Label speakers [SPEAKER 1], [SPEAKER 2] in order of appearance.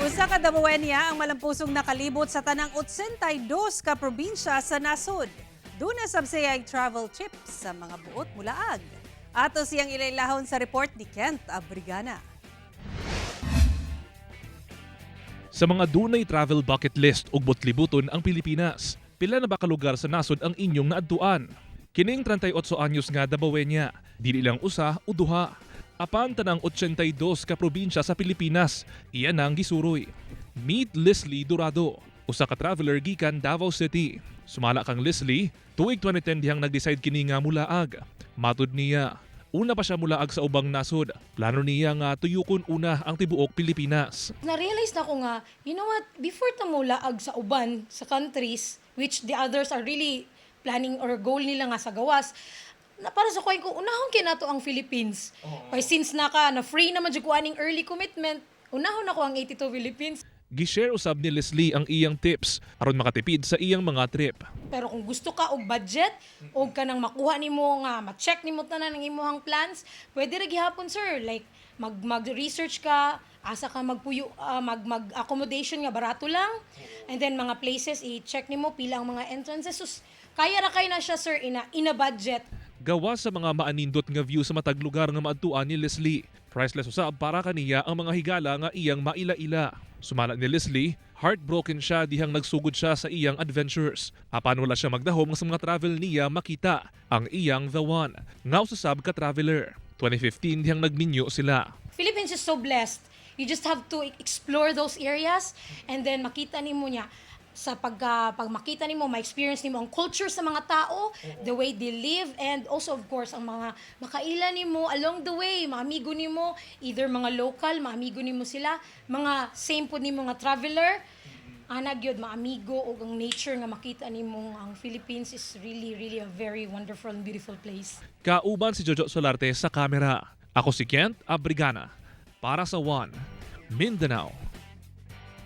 [SPEAKER 1] Usa ka Dabuenia ang malampusong nakalibot sa tanang 82 ka probinsya sa nasod. Duna sabsayag travel chips sa mga buot mulaag. Ato siyang ilailahon sa report ni Kent Abrigana.
[SPEAKER 2] Sa mga dunay travel bucket list ug butlibuton ang Pilipinas, pila na ba ka lugar sa nasod ang inyong naadtuan? Kining 38 anyos nga Dabuenia, dili lang usa o duha. Apan tanang 82 ka probinsya sa Pilipinas, iyan ang gisuroy. Meet Leslie Dorado, usa ka traveler gikan Davao City. Sumala kang Leslie, tuig 2010 dihang nag-decide kini nga mulaag. Matud niya, una pa siya mulaag sa ubang nasod. Plano niya nga tuyukon una ang tibuok Pilipinas.
[SPEAKER 3] Na-realize na ko nga, you know what, before ta mulaag sa uban, sa countries, which the others are really planning or goal nila nga sa gawas, na para sa kuwain ko, unahon kinato ang Philippines. Kaya since na free naman dyan ko aning early commitment, unahon ako ang 82 Philippines.
[SPEAKER 2] Gishare usab ni Leslie ang iyang tips aron makatipid sa iyang mga trip.
[SPEAKER 3] Pero kung gusto ka og budget, og ka nang makuha nimo nga, ma-check nimo tanan ang imong plans, pwede ra gihapon sir, like mag-research ka, asa ka mag-accommodation nga barato lang, and then mga places i-check nimo pila ang mga entrances. Sus, kaya ra kay na siya sir ina budget.
[SPEAKER 2] Gawa sa mga maanindot nga view sa matag lugar nga maadtuan ni Leslie. Priceless usab para kaniya ang mga higala nga iyang maila-ila. Sumala ni Leslie, heartbroken siya dihang nagsugod siya sa iyang adventures. Apan wala siya magdahom nga sa mga travel niya makita ang iyang the one. Nga usasab ka traveler. 2015 dihang nagminyo sila.
[SPEAKER 3] Philippines is so blessed. You just have to explore those areas and then makita nimo niya sa pag makita nimo, ma-experience nimo ang culture sa mga tao, the way they live, and also of course ang mga makaila nimo along the way, mga amigo nimo, either mga local, mga amigo nimo sila, mga same po nimo nga traveler, ana gyud mga amigo ug ang nature nga makita nimo ang Philippines is really a very wonderful and beautiful place.
[SPEAKER 2] Kauban si Jojo Solarte sa kamera. Ako si Kent Abrigana para sa One Mindanao.